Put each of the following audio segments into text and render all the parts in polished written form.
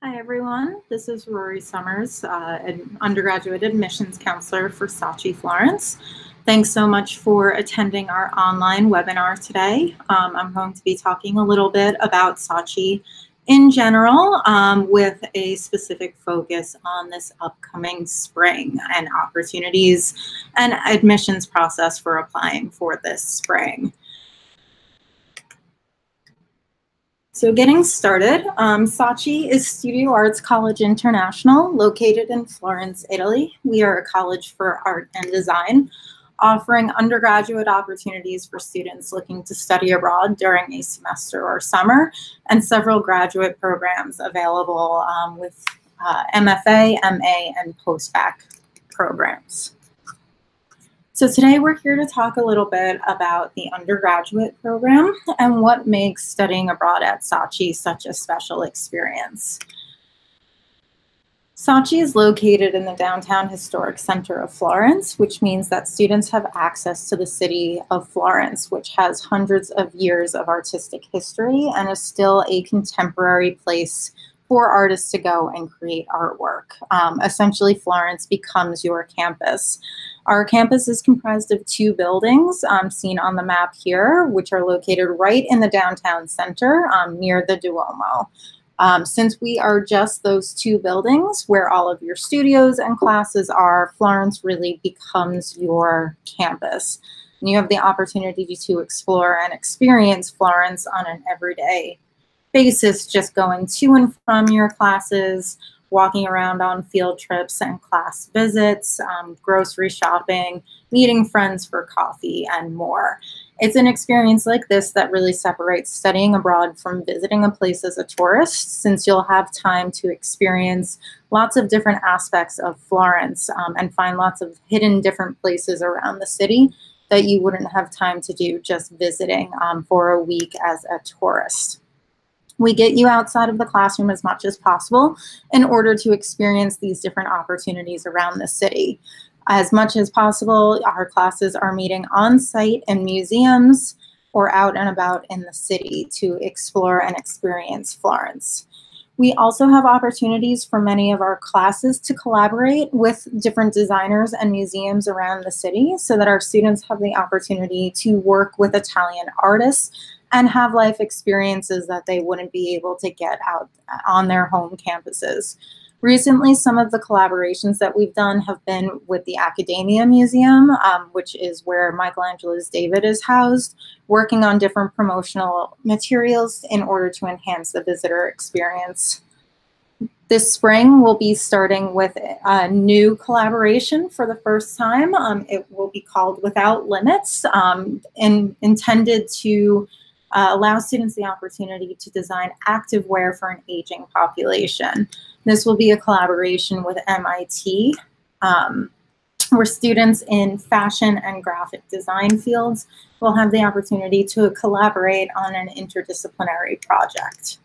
Hi, everyone. This is Rory Sommers, an undergraduate admissions counselor for SACI Florence. Thanks so much for attending our online webinar today. I'm going to be talking a little bit about SACI in general, with a specific focus on this upcoming spring and opportunities and admissions process for applying for this spring. So getting started, SACI is Studio Arts College International, located in Florence, Italy. We are a college for art and design, offering undergraduate opportunities for students looking to study abroad during a semester or summer, and several graduate programs available with MFA, MA, and post-bac programs. So today we're here to talk a little bit about the undergraduate program and what makes studying abroad at SACI such a special experience. SACI is located in the downtown historic center of Florence, which means that students have access to the city of Florence, which has hundreds of years of artistic history and is still a contemporary place for artists to go and create artwork. Essentially, Florence becomes your campus. Our campus is comprised of two buildings seen on the map here, which are located right in the downtown center near the Duomo. Since we are just those two buildings where all of your studios and classes are, Florence really becomes your campus. And you have the opportunity to explore and experience Florence on an everyday basis, just going to and from your classes, walking around on field trips and class visits, grocery shopping, meeting friends for coffee, and more. It's an experience like this that really separates studying abroad from visiting a place as a tourist, since you'll have time to experience lots of different aspects of Florence and find lots of hidden different places around the city that you wouldn't have time to do just visiting for a week as a tourist. We get you outside of the classroom as much as possible in order to experience these different opportunities around the city. As much as possible, our classes are meeting on site in museums or out and about in the city to explore and experience Florence. We also have opportunities for many of our classes to collaborate with different designers and museums around the city so that our students have the opportunity to work with Italian artists and have life experiences that they wouldn't be able to get out on their home campuses. Recently, some of the collaborations that we've done have been with the Academia Museum, which is where Michelangelo's David is housed, working on different promotional materials in order to enhance the visitor experience. This spring, we'll be starting with a new collaboration for the first time. It will be called Without Limits, and intended to allow students the opportunity to design activewear for an aging population. This will be a collaboration with MIT, where students in fashion and graphic design fields will have the opportunity to collaborate on an interdisciplinary project.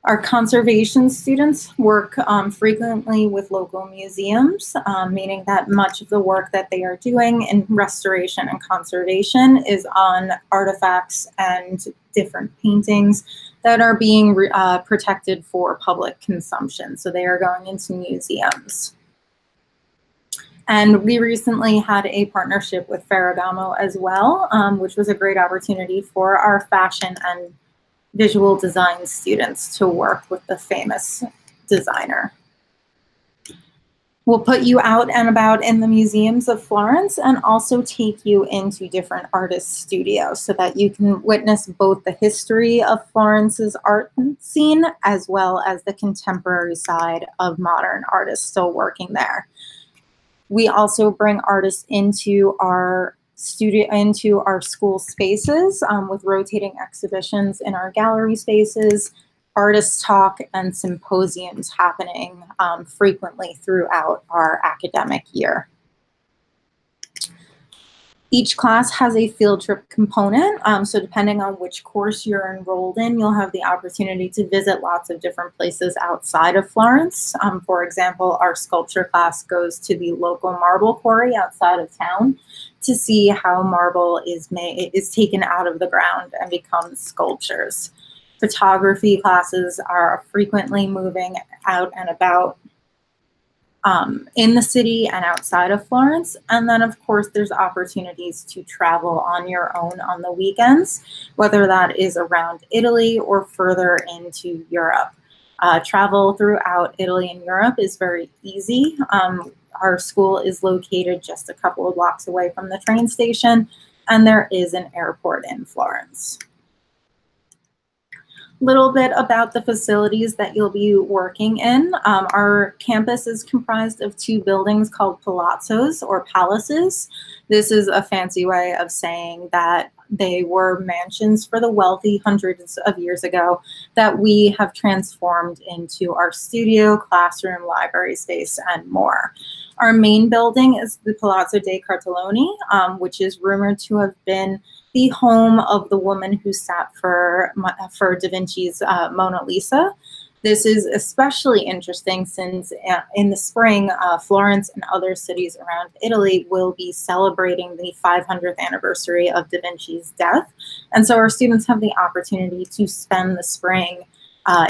Our conservation students work frequently with local museums, meaning that much of the work that they are doing in restoration and conservation is on artifacts and different paintings that are being protected for public consumption. So they are going into museums. And we recently had a partnership with Ferragamo as well, which was a great opportunity for our fashion and visual design students to work with the famous designer. We'll put you out and about in the museums of Florence and also take you into different artist studios so that you can witness both the history of Florence's art scene as well as the contemporary side of modern artists still working there. We also bring artists into our school spaces with rotating exhibitions in our gallery spaces, artist talk, and symposiums happening frequently throughout our academic year. Each class has a field trip component, so depending on which course you're enrolled in, you'll have the opportunity to visit lots of different places outside of Florence. For example, our sculpture class goes to the local marble quarry outside of town to see how marble is taken out of the ground and becomes sculptures. Photography classes are frequently moving out and about in the city and outside of Florence. And then, of course, there's opportunities to travel on your own on the weekends, whether that is around Italy or further into Europe. Travel throughout Italy and Europe is very easy. Our school is located just a couple of blocks away from the train station, and there is an airport in Florence. Little bit about the facilities that you'll be working in. Our campus is comprised of 2 buildings called palazzos or palaces. This is a fancy way of saying that they were mansions for the wealthy hundreds of years ago that we have transformed into our studio, classroom, library space, and more. Our main building is the Palazzo dei Cartelloni, which is rumored to have been the home of the woman who sat for Da Vinci's Mona Lisa. This is especially interesting since in the spring, Florence and other cities around Italy will be celebrating the 500th anniversary of Da Vinci's death. And so our students have the opportunity to spend the spring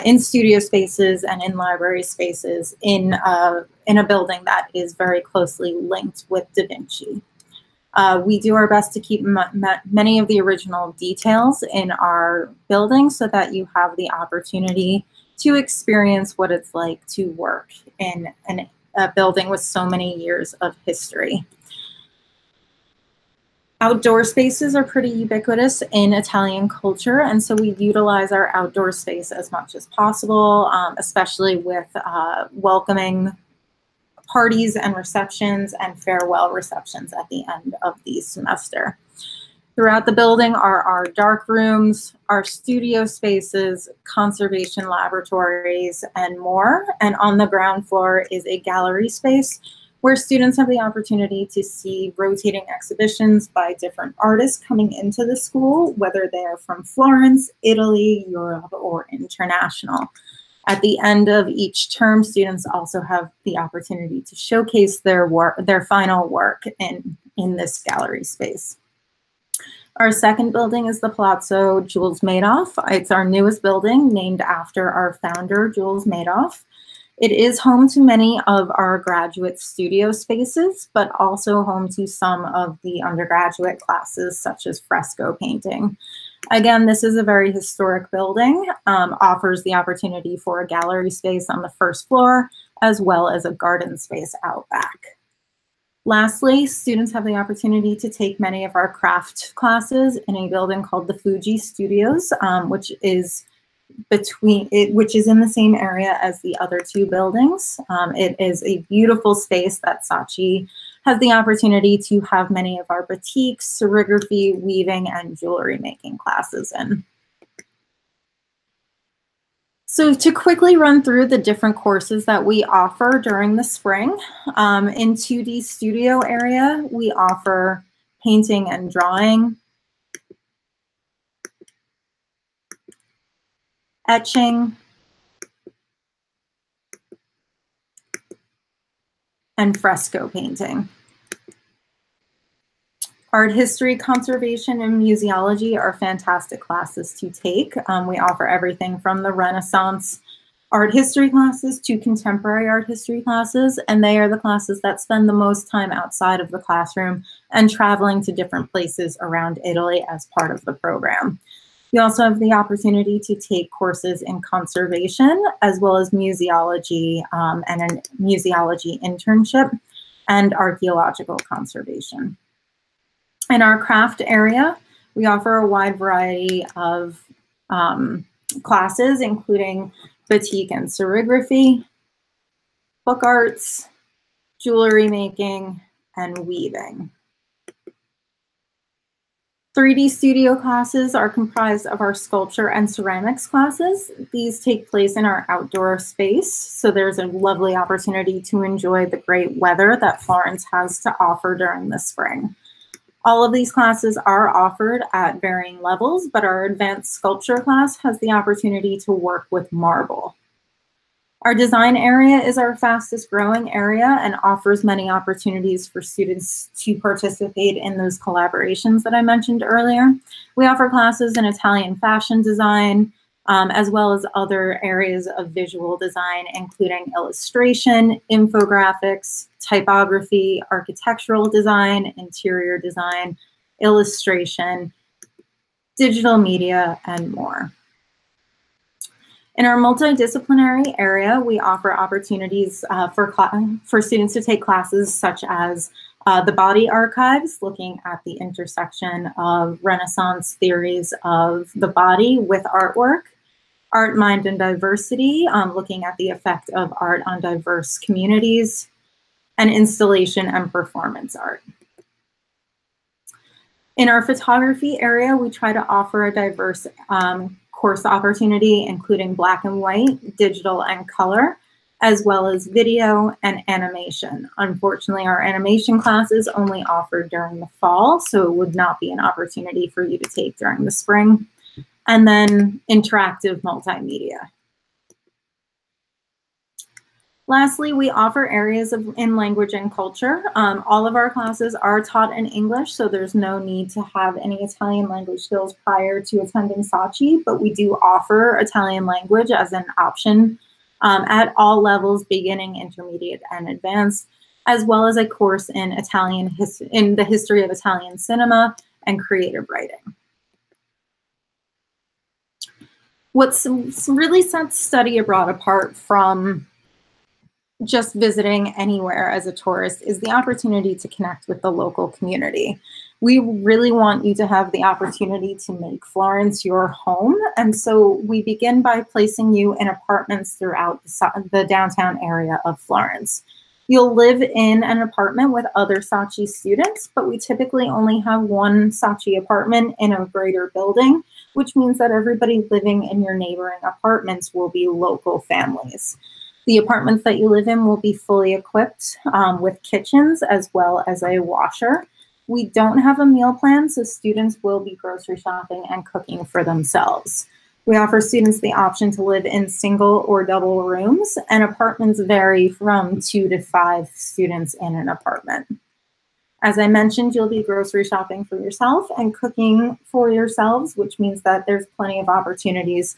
in studio spaces and in library spaces in a building that is very closely linked with Da Vinci. We do our best to keep many of the original details in our building so that you have the opportunity to experience what it's like to work in a building with so many years of history. Outdoor spaces are pretty ubiquitous in Italian culture, and so we utilize our outdoor space as much as possible, especially with welcoming parties and receptions and farewell receptions at the end of the semester. Throughout the building are our dark rooms, our studio spaces, conservation laboratories, and more. And on the ground floor is a gallery space where students have the opportunity to see rotating exhibitions by different artists coming into the school, whether they're from Florence, Italy, Europe, or international. At the end of each term, students also have the opportunity to showcase their work, their final work in this gallery space. Our second building is the Palazzo Jules Madoff. It's our newest building, named after our founder, Jules Madoff. It is home to many of our graduate studio spaces, but also home to some of the undergraduate classes, such as fresco painting. Again, this is a very historic building, offers the opportunity for a gallery space on the first floor, as well as a garden space out back. Lastly, students have the opportunity to take many of our craft classes in a building called the Fuji Studios, which is in the same area as the other 2 buildings. It is a beautiful space that SACI has the opportunity to have many of our batiks, serigraphy, weaving, and jewelry making classes in. So to quickly run through the different courses that we offer during the spring, in 2D studio area, we offer painting and drawing, etching, and fresco painting. Art history, conservation, and museology are fantastic classes to take. We offer everything from the Renaissance art history classes to contemporary art history classes, and they are the classes that spend the most time outside of the classroom and traveling to different places around Italy as part of the program. You also have the opportunity to take courses in conservation, as well as museology and a museology internship, and archaeological conservation. In our craft area, we offer a wide variety of classes, including batik and serigraphy, book arts, jewelry making, and weaving. 3D studio classes are comprised of our sculpture and ceramics classes. These take place in our outdoor space, so there's a lovely opportunity to enjoy the great weather that Florence has to offer during the spring. All of these classes are offered at varying levels, but our advanced sculpture class has the opportunity to work with marble. Our design area is our fastest growing area and offers many opportunities for students to participate in those collaborations that I mentioned earlier. We offer classes in Italian fashion design, as well as other areas of visual design, including illustration, infographics, typography, architectural design, interior design, illustration, digital media, and more. In our multidisciplinary area, we offer opportunities for students to take classes such as the Body Archives, looking at the intersection of Renaissance theories of the body with artwork, Art, Mind, and Diversity, looking at the effect of art on diverse communities, and installation and performance art. In our photography area, we try to offer a diverse course opportunity, including black and white, digital and color, as well as video and animation. Unfortunately, our animation class is only offered during the fall, so it would not be an opportunity for you to take during the spring. And then interactive multimedia. Lastly, we offer areas in language and culture. All of our classes are taught in English, so there's no need to have any Italian language skills prior to attending SACI, but we do offer Italian language as an option at all levels, beginning, intermediate, and advanced, as well as a course in in the history of Italian cinema and creative writing. What's really sets study abroad apart from just visiting anywhere as a tourist is the opportunity to connect with the local community. We really want you to have the opportunity to make Florence your home. And so we begin by placing you in apartments throughout the downtown area of Florence. You'll live in an apartment with other SACI students, but we typically only have one SACI apartment in a greater building, which means that everybody living in your neighboring apartments will be local families. The apartments that you live in will be fully equipped with kitchens as well as a washer. We don't have a meal plan, so students will be grocery shopping and cooking for themselves. We offer students the option to live in single or double rooms, and apartments vary from 2 to 5 students in an apartment. As I mentioned, you'll be grocery shopping for yourself and cooking for yourselves, which means that there's plenty of opportunities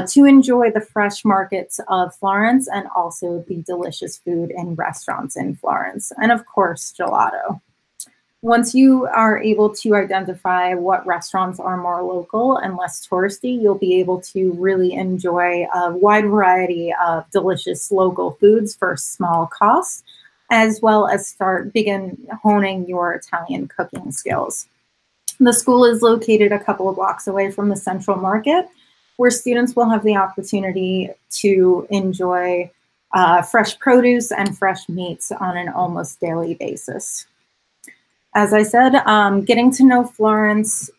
to enjoy the fresh markets of Florence and also the delicious food in restaurants in Florence, and of course, gelato. Once you are able to identify what restaurants are more local and less touristy, you'll be able to really enjoy a wide variety of delicious local foods for small costs, as well as begin honing your Italian cooking skills. The school is located a couple of blocks away from the Central Market, where students will have the opportunity to enjoy fresh produce and fresh meats on an almost daily basis. As I said, getting to know Florence,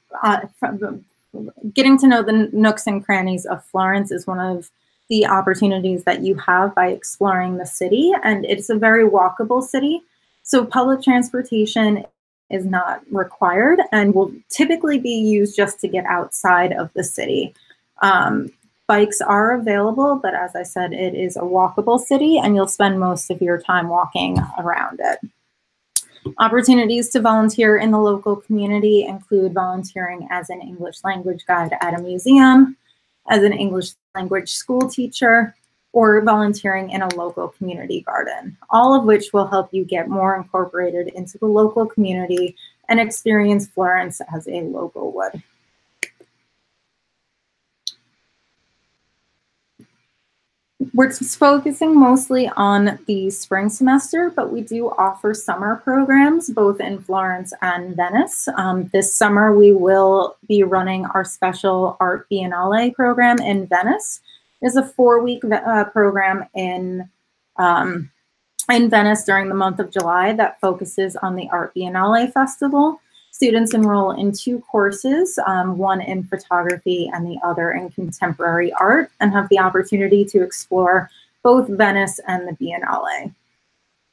getting to know the nooks and crannies of Florence is one of the opportunities that you have by exploring the city, and it's a very walkable city. So public transportation is not required and will typically be used just to get outside of the city. Bikes are available, but as I said, it is a walkable city and you'll spend most of your time walking around it. Opportunities to volunteer in the local community include volunteering as an English language guide at a museum, as an English language school teacher, or volunteering in a local community garden, all of which will help you get more incorporated into the local community and experience Florence as a local would. We're focusing mostly on the spring semester, but we do offer summer programs both in Florence and Venice. This summer, we will be running our special Art Biennale program in Venice. It's a 4-week program in Venice during the month of July that focuses on the Art Biennale Festival. Students enroll in 2 courses, one in photography and the other in contemporary art, and have the opportunity to explore both Venice and the Biennale.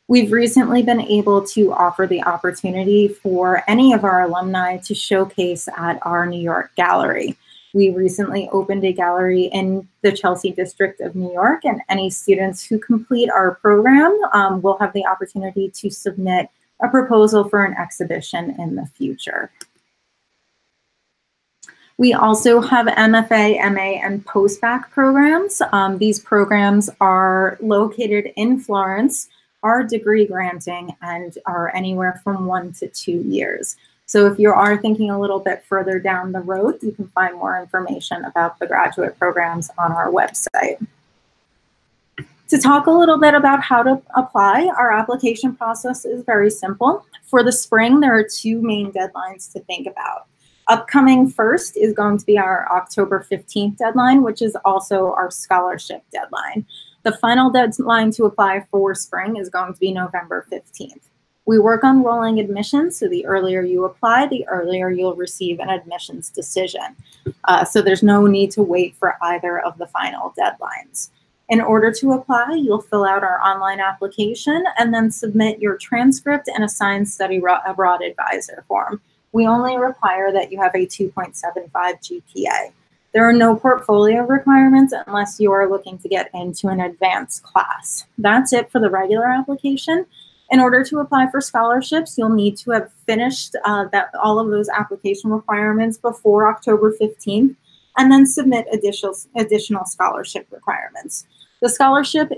We've recently been able to offer the opportunity for any of our alumni to showcase at our New York gallery. We recently opened a gallery in the Chelsea district of New York, and any students who complete our program will have the opportunity to submit a proposal for an exhibition in the future. We also have MFA, MA, and post-bac programs. These programs are located in Florence, are degree granting, and are anywhere from 1 to 2 years. So if you are thinking a little bit further down the road, you can find more information about the graduate programs on our website. To talk a little bit about how to apply, our application process is very simple. For the spring, there are 2 main deadlines to think about. Upcoming first is going to be our October 15th deadline, which is also our scholarship deadline. The final deadline to apply for spring is going to be November 15th. We work on rolling admissions, so the earlier you apply, the earlier you'll receive an admissions decision. So there's no need to wait for either of the final deadlines. In order to apply, you'll fill out our online application and then submit your transcript and assigned study abroad advisor form. We only require that you have a 2.75 GPA. There are no portfolio requirements unless you are looking to get into an advanced class. That's it for the regular application. In order to apply for scholarships, you'll need to have finished all of those application requirements before October 15th, and then submit additional scholarship requirements. The scholarship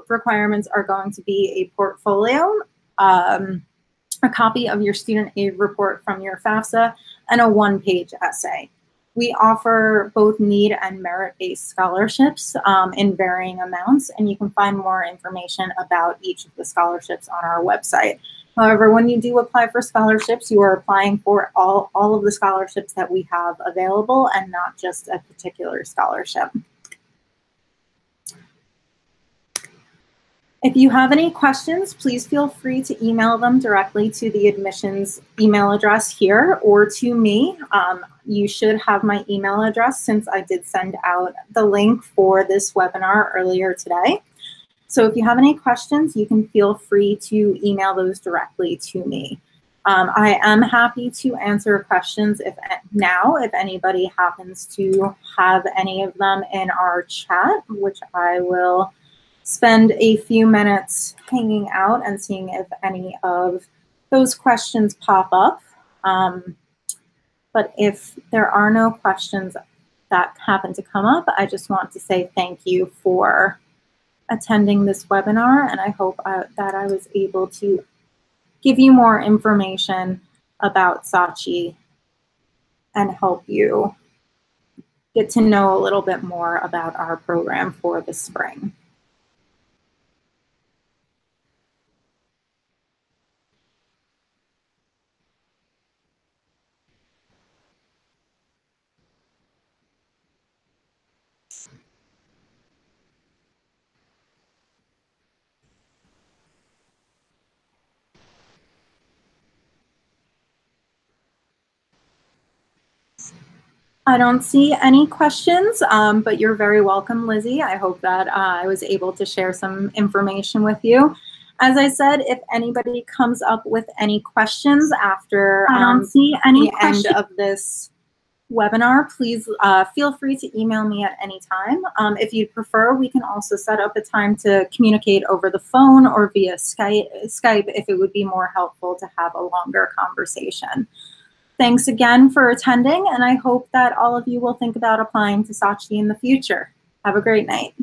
requirements are going to be a portfolio, a copy of your student aid report from your FAFSA, and a 1-page essay. We offer both need and merit-based scholarships in varying amounts, and you can find more information about each of the scholarships on our website. However, when you do apply for scholarships, you are applying for all of the scholarships that we have available and not just a particular scholarship. If you have any questions, please feel free to email them directly to the admissions email address here or to me. You should have my email address since I did send out the link for this webinar earlier today. So if you have any questions, you can feel free to email those directly to me. I am happy to answer questions if anybody happens to have any of them in our chat, which I will spend a few minutes hanging out and seeing if any of those questions pop up. But if there are no questions that happen to come up, I just want to say thank you for attending this webinar, and I hope that I was able to give you more information about SACI and help you get to know a little bit more about our program for the spring. I don't see any questions, but you're very welcome, Lizzie. I hope that I was able to share some information with you. As I said, if anybody comes up with any questions after the end of this webinar, please feel free to email me at any time. If you'd prefer, we can also set up a time to communicate over the phone or via Skype if it would be more helpful to have a longer conversation. Thanks again for attending, and I hope that all of you will think about applying to SACI in the future. Have a great night.